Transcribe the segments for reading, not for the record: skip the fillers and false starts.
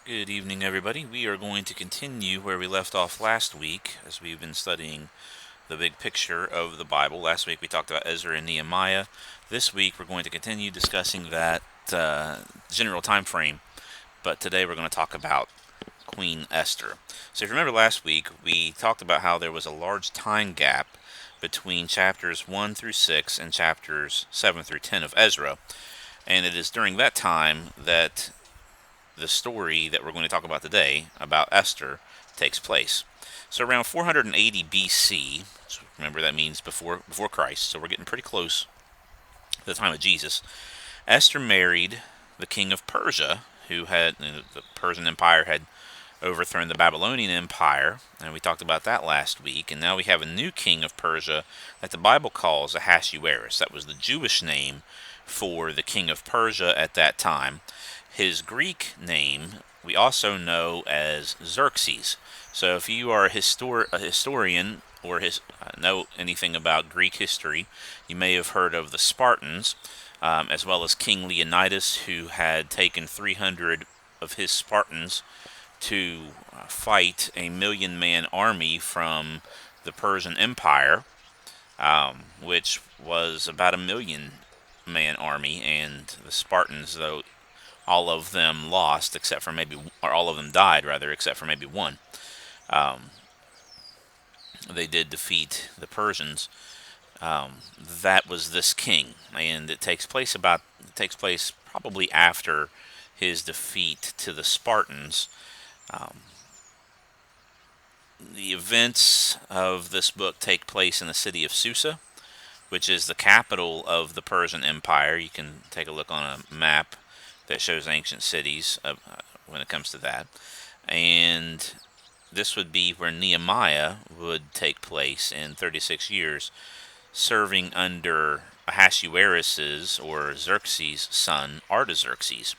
Good evening, everybody. We are going to continue where we left off last week as we've been studying the big picture of the Bible. Last week we talked about Ezra and Nehemiah. This week we're going to continue discussing that general time frame, but today we're going to talk about Queen Esther. So if you remember last week, we talked about how there was a large time gap between chapters 1 through 6 and chapters 7 through 10 of Ezra, and it is during that time that the story that we're going to talk about today about Esther takes place. So around 480 BC, so remember that means before Christ, so we're getting pretty close to the time of Jesus. Esther married the king of Persia, who had the Persian Empire had overthrown the Babylonian Empire, and we talked about that last week. And now we have a new king of Persia that the Bible calls Ahasuerus. That was the Jewish name for the king of Persia at that time. His Greek name we also know as Xerxes. So if you are a historian or know anything about Greek history, you may have heard of the Spartans, as well as King Leonidas, who had taken 300 of his Spartans to fight a million-man army from the Persian Empire, which was about a million-man army, and the Spartans, though all of them lost except for maybe, or all of them died rather, except for maybe one. Um, they did defeat the Persians. That was this king, and it takes place probably after his defeat to the Spartans. Um, the events of this book take place in the city of Susa, which is the capital of the Persian Empire. You can take a look on a map that shows ancient cities when it comes to that. And this would be where Nehemiah would take place in 36 years, serving under Ahasuerus's or Xerxes' son, Artaxerxes.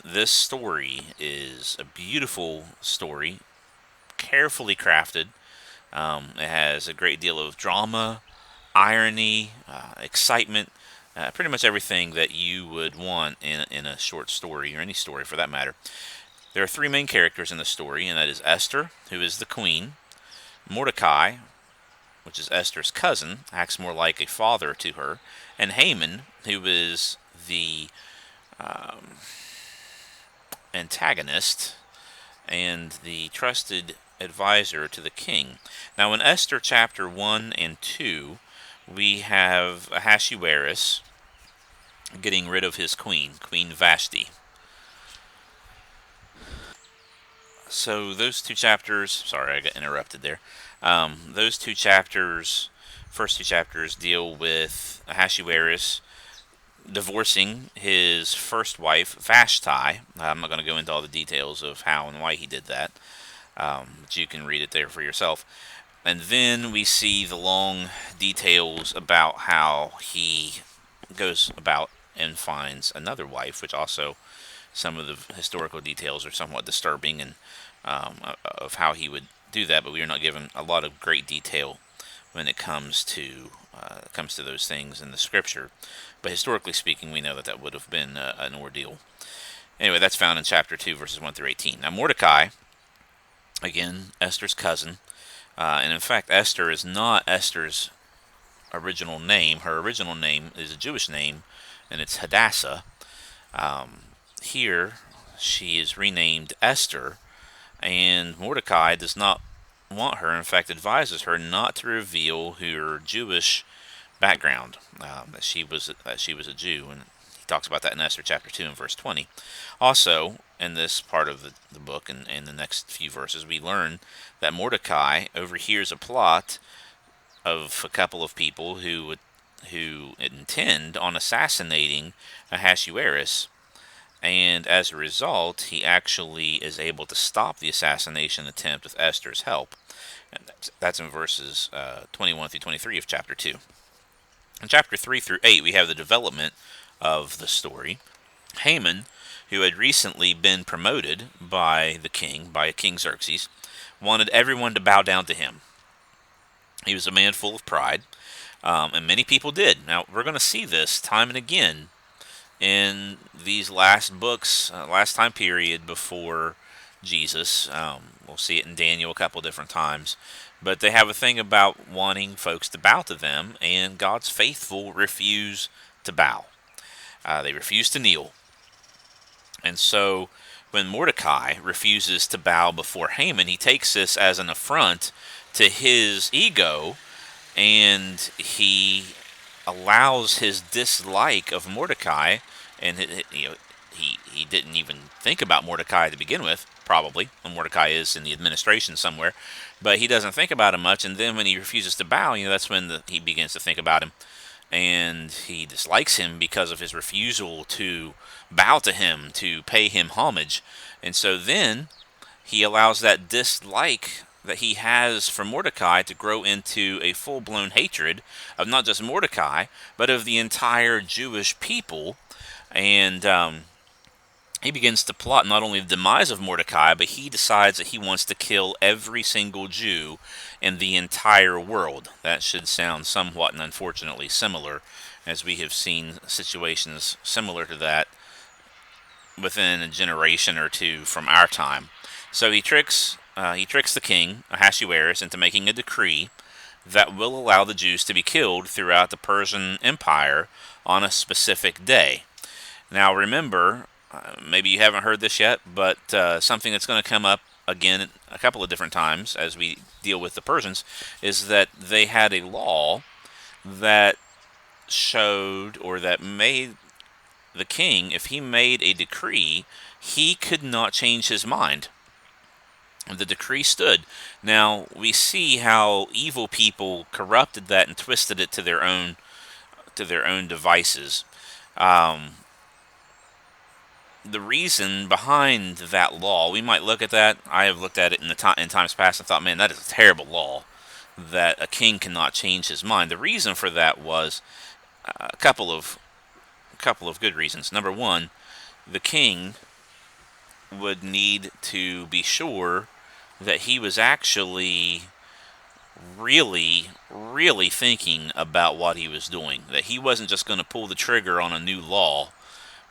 This story is a beautiful story, carefully crafted. It has a great deal of drama, irony, excitement, pretty much everything that you would want in a short story, or any story for that matter. There are three main characters in the story, and that is Esther, who is the queen; Mordecai, which is Esther's cousin, acts more like a father to her; and Haman, who is the um, antagonist and the trusted advisor to the king. Now, in Esther chapter 1 and 2, we have Ahasuerus getting rid of his queen, Queen Vashti. So those two chapters, sorry, I got interrupted there. Those two chapters, first two chapters, deal with Ahasuerus divorcing his first wife, Vashti. I'm not going to go into all the details of how and why he did that, but you can read it there for yourself. And then we see the long details about how he goes about and finds another wife, which also some of the historical details are somewhat disturbing, and of how he would do that. But we are not given a lot of great detail when it comes to those things in the scripture. But historically speaking, we know that that would have been an ordeal. Anyway, that's found in chapter 2, verses 1 through 18. Now, Mordecai, again, Esther's cousin, and in fact, Esther is not Esther's original name. Her original name is a Jewish name, and it's Hadassah. Here, she is renamed Esther, and Mordecai does not want her, in fact, advises her not to reveal her Jewish background, that she was a Jew, and he talks about that in Esther chapter 2 and verse 20. Also, in this part of the book and in the next few verses, we learn that Mordecai overhears a plot of a couple of people who intend on assassinating Ahasuerus, and as a result, he actually is able to stop the assassination attempt with Esther's help. And that's in verses 21 through 23 of chapter 2. In chapter 3 through 8, we have the development of the story. Haman, who had recently been promoted by King Xerxes, wanted everyone to bow down to him. He was a man full of pride, and many people did. Now, we're going to see this time and again in these last books, last time period before Jesus. We'll see it in Daniel a couple different times. But they have a thing about wanting folks to bow to them, and God's faithful refuse to bow. They refuse to kneel. And so when Mordecai refuses to bow before Haman, he takes this as an affront to his ego, and he allows his dislike of Mordecai, and he didn't even think about Mordecai to begin with, probably, when Mordecai is in the administration somewhere, but he doesn't think about him much, and then when he refuses to bow, that's when he begins to think about him, and he dislikes him because of his refusal to bow to him, to pay him homage, and so then he allows that dislike that he has for Mordecai to grow into a full-blown hatred of not just Mordecai, but of the entire Jewish people. And he begins to plot not only the demise of Mordecai, but he decides that he wants to kill every single Jew in the entire world. That should sound somewhat and unfortunately similar, as we have seen situations similar to that within a generation or two from our time. So he tricks the king, Ahasuerus, into making a decree that will allow the Jews to be killed throughout the Persian Empire on a specific day. Now remember, maybe you haven't heard this yet, but something that's going to come up again a couple of different times as we deal with the Persians is that they had a law that showed, or that made the king, if he made a decree, he could not change his mind. The decree stood. Now we see how evil people corrupted that and twisted it to their own devices. The reason behind that law, we might look at that. I have looked at it in times past and thought, man, that is a terrible law, that a king cannot change his mind. The reason for that was a couple of good reasons. Number one, the king would need to be sure that he was actually really, really thinking about what he was doing. That he wasn't just going to pull the trigger on a new law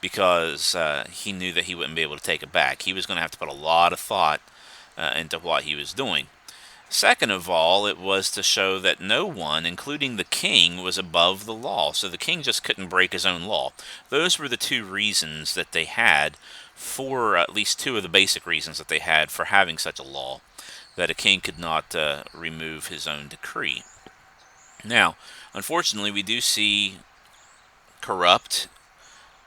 because he knew that he wouldn't be able to take it back. He was going to have to put a lot of thought into what he was doing. Second of all, it was to show that no one, including the king, was above the law. So the king just couldn't break his own law. Those were the two reasons that they had, for at least two of the basic reasons that they had for having such a law, that a king could not remove his own decree. Now, unfortunately, we do see corrupt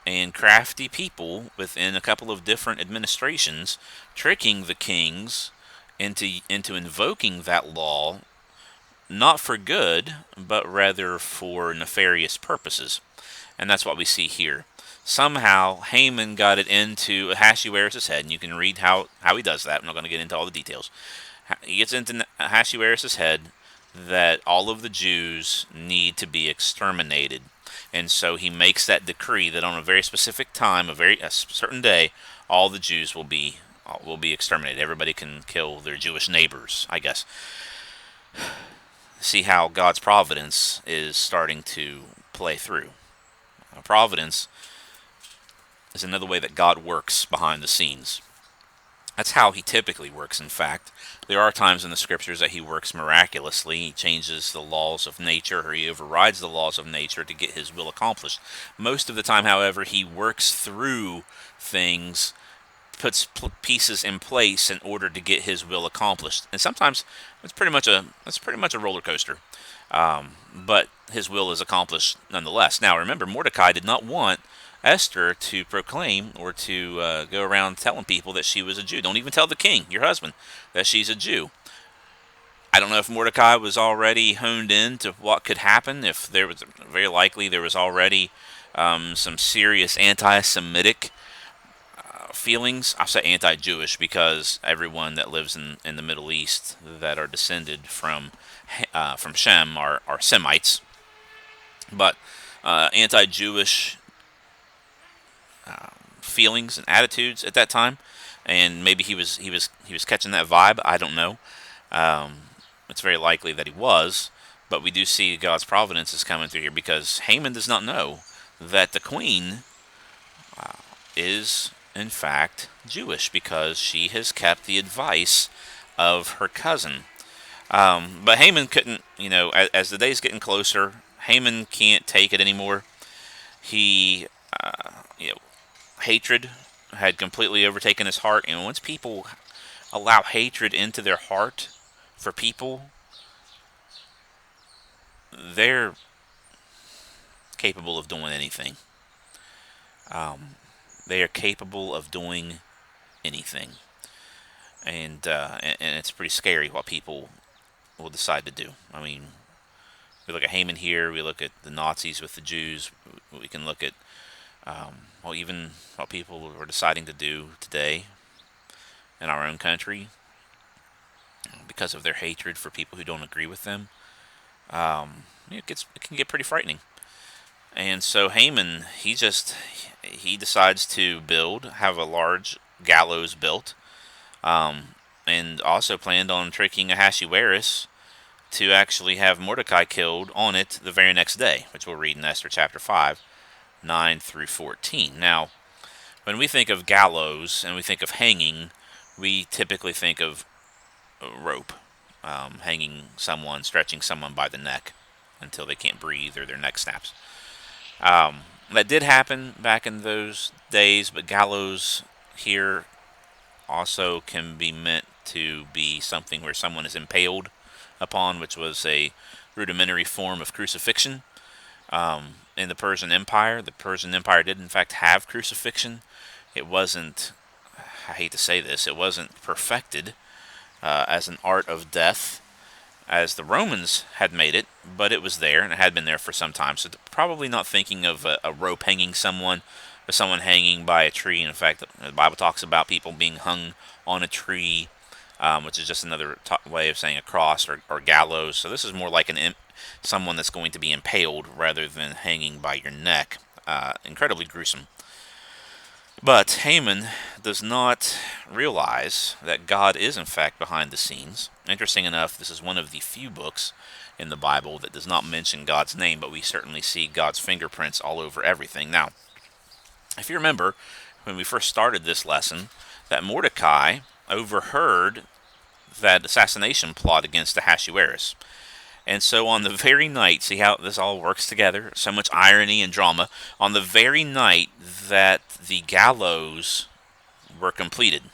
and crafty people within a couple of different administrations tricking the kings into invoking that law, not for good, but rather for nefarious purposes. And that's what we see here. Somehow Haman got it into Ahasuerus' head, and you can read how he does that. I'm not going to get into all the details. He gets into Ahasuerus' head that all of the Jews need to be exterminated. And so he makes that decree that on a very specific time, a certain day, all the Jews will be exterminated. Everybody can kill their Jewish neighbors, I guess. See how God's providence is starting to play through. Providence is another way that God works behind the scenes. That's how he typically works, in fact. There are times in the scriptures that he works miraculously. He changes the laws of nature, or he overrides the laws of nature to get his will accomplished. Most of the time, however, he works through things, puts pieces in place in order to get his will accomplished. And sometimes it's pretty much a roller coaster. But his will is accomplished nonetheless. Now remember, Mordecai did not want Esther to proclaim or to go around telling people that she was a Jew. Don't even tell the king, your husband, that she's a Jew. I don't know if Mordecai was already honed in to what could happen, if there was, very likely there was already some serious anti-Semitic feelings. I say anti-Jewish because everyone that lives in the Middle East that are descended from Shem are Semites, but anti-Jewish feelings and attitudes at that time, and maybe he was catching that vibe. I don't know. It's very likely that he was, but we do see God's providence is coming through here because Haman does not know that the queen is in fact Jewish because she has kept the advice of her cousin. But Haman couldn't, as the day's getting closer, Haman can't take it anymore. He, you know, hatred had completely overtaken his heart, and once people allow hatred into their heart for people, they're capable of doing anything. They are capable of doing anything, and it's pretty scary what people will decide to do. I mean, we look at Haman here. We look at the Nazis with the Jews. We can look at even what people are deciding to do today in our own country because of their hatred for people who don't agree with them. It can get pretty frightening. And so Haman, he decides to have a large gallows built, and also planned on tricking Ahasuerus to actually have Mordecai killed on it the very next day, which we'll read in Esther chapter 5, 9 through 14. Now, when we think of gallows and we think of hanging, we typically think of a rope, hanging someone, stretching someone by the neck until they can't breathe or their neck snaps. That did happen back in those days, but gallows here also can be meant to be something where someone is impaled upon, which was a rudimentary form of crucifixion. In the Persian Empire, did in fact have crucifixion. It wasn't, I hate to say this, it wasn't perfected as an art of death as the Romans had made it, but it was there, and it had been there for some time. So probably not thinking of a rope hanging someone, or someone hanging by a tree. In fact, the Bible talks about people being hung on a tree, which is just another way of saying a cross or gallows. So this is more like someone that's going to be impaled rather than hanging by your neck. Incredibly gruesome. But Haman does not realize that God is in fact behind the scenes. Interesting enough, this is one of the few books in the Bible that does not mention God's name, but we certainly see God's fingerprints all over everything. Now, if you remember, when we first started this lesson, that Mordecai overheard that assassination plot against Ahasuerus. And so on the very night, see how this all works together? So much irony and drama. On the very night that the gallows were completed,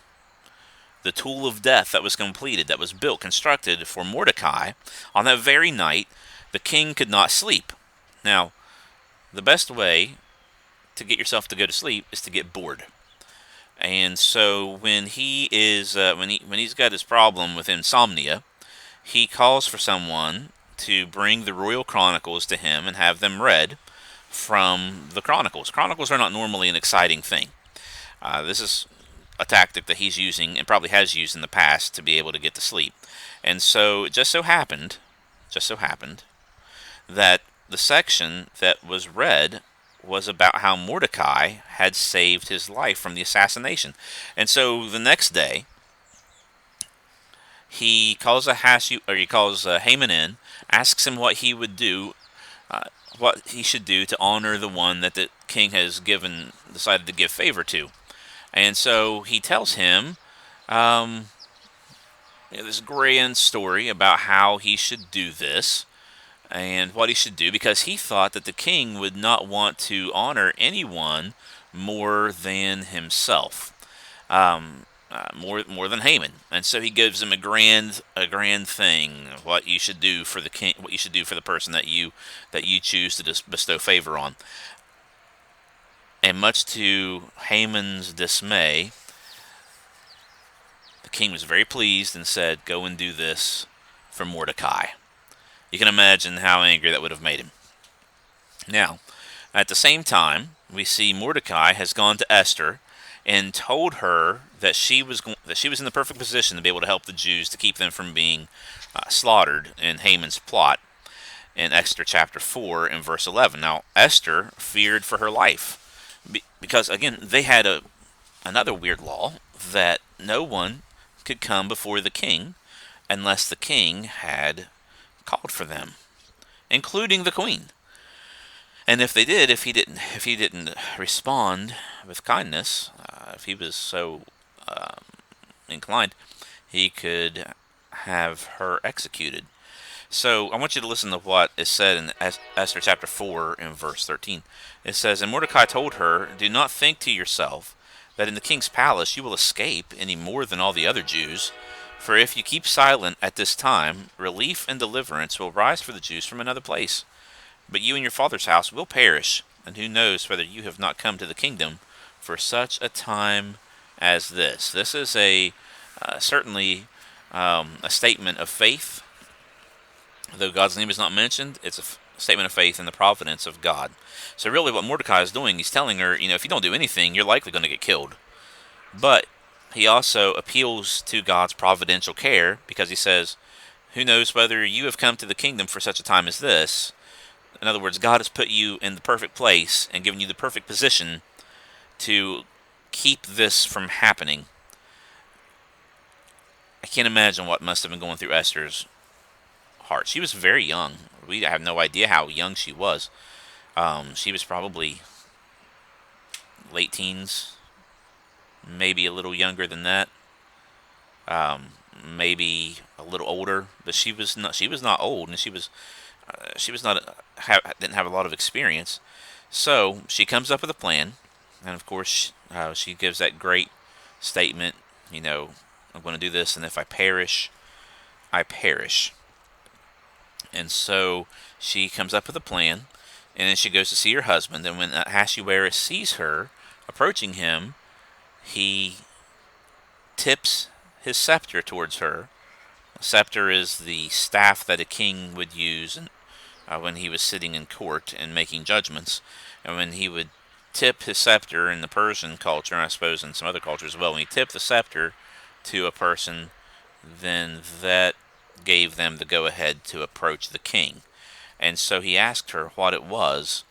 the tool of death that was completed, that was built, constructed for Mordecai, on that very night, the king could not sleep. Now, the best way to get yourself to go to sleep is to get bored. And so when he's got his problem with insomnia, he calls for someone to bring the royal chronicles to him and have them read from the chronicles. Chronicles are not normally an exciting thing. This is a tactic that he's using and probably has used in the past to be able to get to sleep. And so it just so happened that the section that was read was about how Mordecai had saved his life from the assassination. And so the next day, he calls Haman in, asks him what he would do, what he should do to honor the one that the king has decided to give favor to. And so he tells him this grand story about how he should do this and what he should do, because he thought that the king would not want to honor anyone more than himself. More than Haman, and so he gives him a grand thing, what you should do for the king, what you should do for the person that you choose to bestow favor on. And much to Haman's dismay, the king was very pleased and said, "Go and do this for Mordecai." You can imagine how angry that would have made him. Now, at the same time, we see Mordecai has gone to Esther and told her that she was in the perfect position to be able to help the Jews to keep them from being slaughtered in Haman's plot in Esther chapter 4 and verse 11. Now, Esther feared for her life because, again, they had another weird law that no one could come before the king unless the king had called for them, including the queen. And if they did, if he didn't respond with kindness, if he was so inclined, he could have her executed. So I want you to listen to what is said in Esther chapter 4 and verse 13. It says, "And Mordecai told her, 'Do not think to yourself that in the king's palace you will escape any more than all the other Jews. For if you keep silent at this time, relief and deliverance will rise for the Jews from another place. But you and your father's house will perish, and who knows whether you have not come to the kingdom for such a time as this.'" This is certainly a statement of faith. Though God's name is not mentioned, it's a statement of faith in the providence of God. So really what Mordecai is doing, he's telling her, if you don't do anything, you're likely going to get killed. But he also appeals to God's providential care, because he says, "Who knows whether you have come to the kingdom for such a time as this?" In other words, God has put you in the perfect place and given you the perfect position to keep this from happening. I can't imagine what must have been going through Esther's heart. She was very young. We have no idea how young she was. She was probably late teens, maybe a little younger than that, maybe a little older. But she was not. She was not old, and she was not didn't have a lot of experience. So she comes up with a plan, and of course she gives that great statement. I'm going to do this, and if I perish, I perish. And so she comes up with a plan, and then she goes to see her husband. And when Ahasuerus sees her approaching him, he tips his scepter towards her. A scepter is the staff that a king would use when he was sitting in court and making judgments. And when he would tip his scepter in the Persian culture, and I suppose in some other cultures as well, when he tipped the scepter to a person, then that gave them the go-ahead to approach the king. And so he asked her what it was.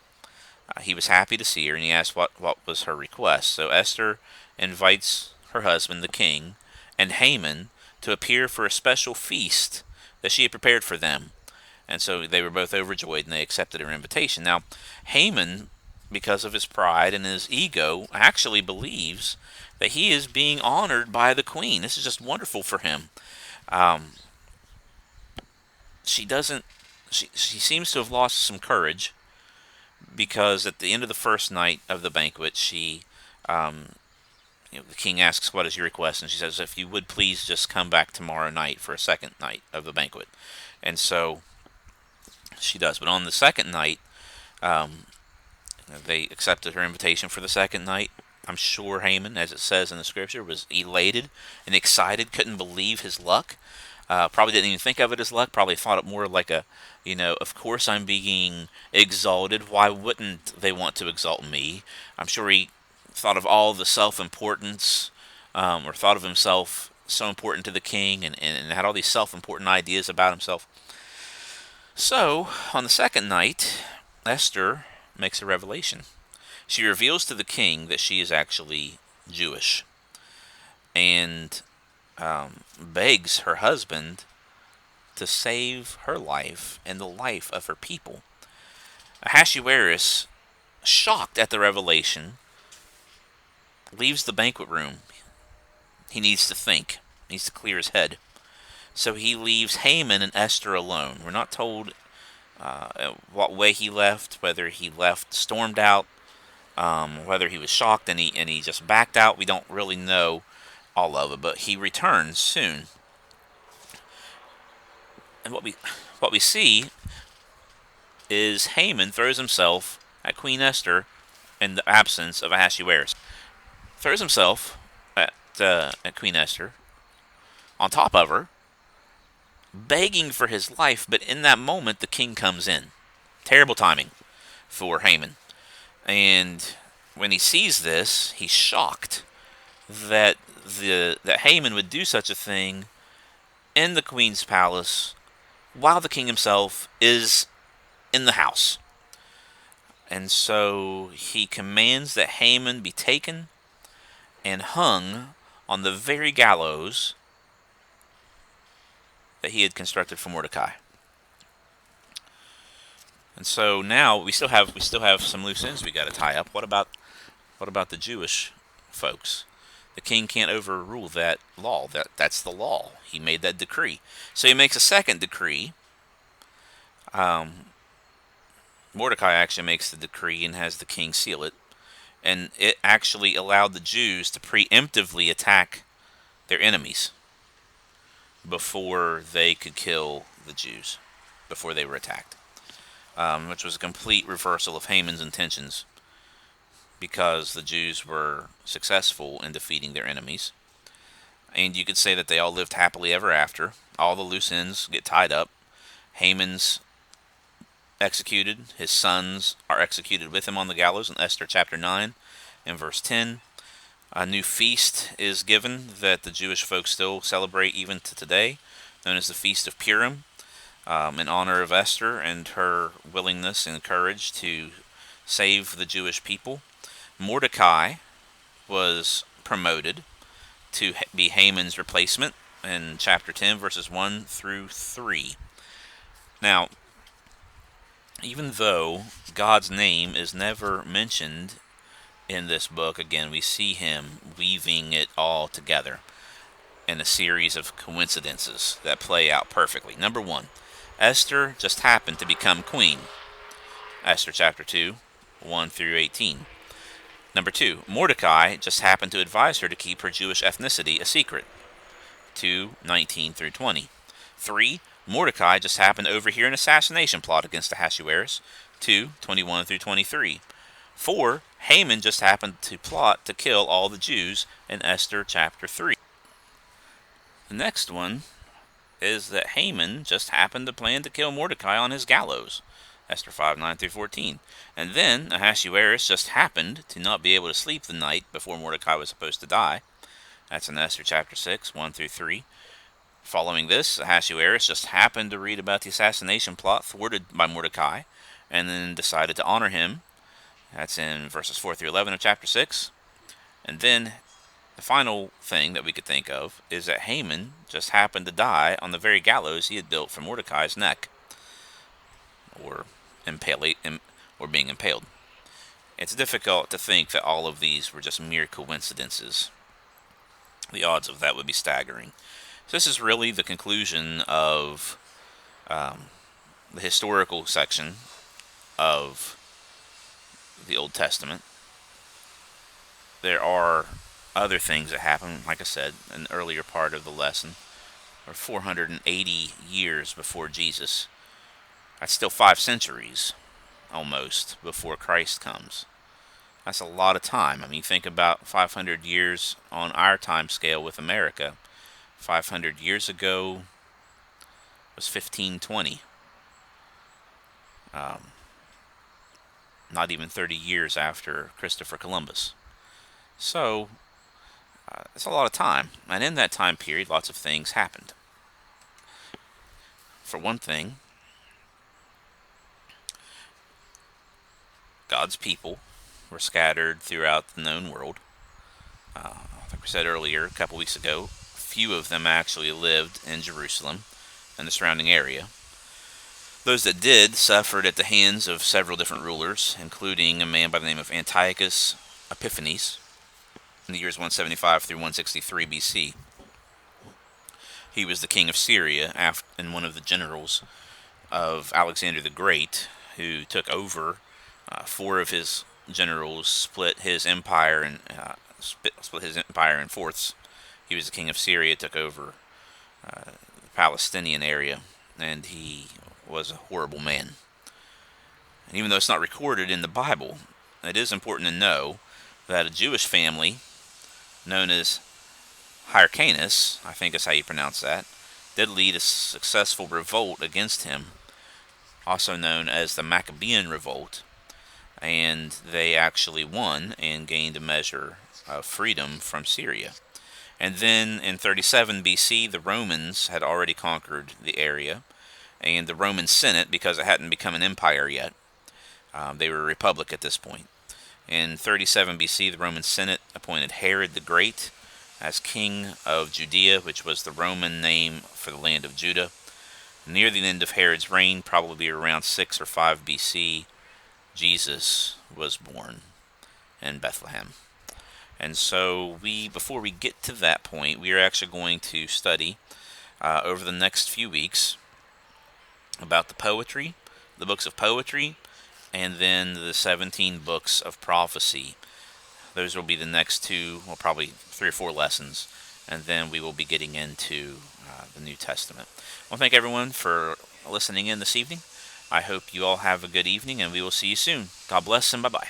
He was happy to see her, and he asked what was her request. So Esther invites her husband, the king, and Haman to appear for a special feast that she had prepared for them. And so they were both overjoyed, and they accepted her invitation. Now, Haman, because of his pride and his ego, actually believes that he is being honored by the queen. This is just wonderful for him. She seems to have lost some courage, because at the end of the first night of the banquet, the king asks, "What is your request?" And she says, "If you would please just come back tomorrow night for a second night of the banquet." And so she does. But on the second night, they accepted her invitation for the second night. I'm sure Haman, as it says in the scripture, was elated and excited, couldn't believe his luck. Probably didn't even think of it as luck. Probably thought it more like of course I'm being exalted. Why wouldn't they want to exalt me? I'm sure he thought of all the self-importance, or thought of himself so important to the king, and had all these self-important ideas about himself. So, on the second night, Esther makes a revelation. She reveals to the king that she is actually Jewish, and begs her husband to save her life and the life of her people. Ahasuerus, shocked at the revelation, leaves the banquet room. He needs to think. He needs to clear his head. So he leaves Haman and Esther alone. We're not told what way he left, whether he left stormed out, whether he was shocked and he just backed out. We don't really know all of it, but he returns soon. And what we see is Haman throws himself at Queen Esther in the absence of Ahasuerus. Throws himself at Queen Esther, on top of her, begging for his life. But in that moment, the king comes in. Terrible timing for Haman. And when he sees this, he's shocked that Haman would do such a thing in the queen's palace while the king himself is in the house. And so he commands that Haman be taken and hung on the very gallows that he had constructed for Mordecai. And so now we still have some loose ends we got to tie up. What about the Jewish folks? The king can't overrule that law. That's the law. He made that decree. So he makes a second decree. Mordecai actually makes the decree and has the king seal it. And it actually allowed the Jews to preemptively attack their enemies before they could kill the Jews, before they were attacked, which was a complete reversal of Haman's intentions because the Jews were successful in defeating their enemies. And you could say that they all lived happily ever after. All the loose ends get tied up. Haman's executed. His sons are executed with him on the gallows in Esther chapter 9 and verse 10. A new feast is given that the Jewish folks still celebrate even to today, known as the Feast of Purim, in honor of Esther and her willingness and courage to save the Jewish people. Mordecai was promoted to be Haman's replacement in chapter 10, verses 1 through 3. Now, even though God's name is never mentioned in this book, again, we see him weaving it all together in a series of coincidences that play out perfectly. Number one, Esther just happened to become queen. Esther chapter 2, 1 through 18. Number two, Mordecai just happened to advise her to keep her Jewish ethnicity a secret. 2, 19 through 20. 3, Mordecai just happened to overhear an assassination plot against Ahasuerus. 2, 21 through 23. 4, Haman just happened to plot to kill all the Jews in Esther chapter 3. The next one is that Haman just happened to plan to kill Mordecai on his gallows. Esther 5, 9 through 14. And then Ahasuerus just happened to not be able to sleep the night before Mordecai was supposed to die. That's in Esther chapter 6, 1 through 3. Following this, Ahasuerus just happened to read about the assassination plot thwarted by Mordecai and then decided to honor him. That's in verses 4 through 11 of chapter 6. And then the final thing that we could think of is that Haman just happened to die on the very gallows he had built for Mordecai's neck, or being impaled. It's difficult to think that all of these were just mere coincidences. The odds of that would be staggering. So this is really the conclusion of the historical section of the Old Testament. There are other things that happen, like I said, in the earlier part of the lesson, or 480 years before Jesus. That's still 5 centuries, almost, before Christ comes. That's a lot of time. I mean, think about 500 years on our time scale with America. 500 years ago was 1520. Not even 30 years after Christopher Columbus. So, it's a lot of time. And in that time period, lots of things happened. For one thing, God's people were scattered throughout the known world. Like we said earlier, a couple weeks ago, few of them actually lived in Jerusalem and the surrounding area. Those that did suffered at the hands of several different rulers, including a man by the name of Antiochus Epiphanes in the years 175 through 163 BC. He was the king of Syria and one of the generals of Alexander the Great, who took over. 4 of his generals split his empire in fourths. He was the king of Syria, took over the Palestinian area, and he was a horrible man. And even though it's not recorded in the Bible, it is important to know that a Jewish family known as Hyrcanus, I think is how you pronounce that, did lead a successful revolt against him, also known as the Maccabean Revolt, and they actually won and gained a measure of freedom from Syria. And then in 37 BC, the Romans had already conquered the area, and the Roman Senate, because it hadn't become an empire yet, they were a republic at this point. In 37 BC, the Roman Senate appointed Herod the Great as king of Judea, which was the Roman name for the land of Judah. near the end of Herod's reign, probably around 6 or 5 BC, Jesus was born in Bethlehem. And so before we get to that point, we are actually going to study over the next few weeks about the poetry, the books of poetry, and then the 17 books of prophecy. Those will be the next two, well, probably 3 or 4 lessons, and then we will be getting into the New Testament. Well, thank everyone for listening in this evening. I hope you all have a good evening, and we will see you soon. God bless, and bye-bye.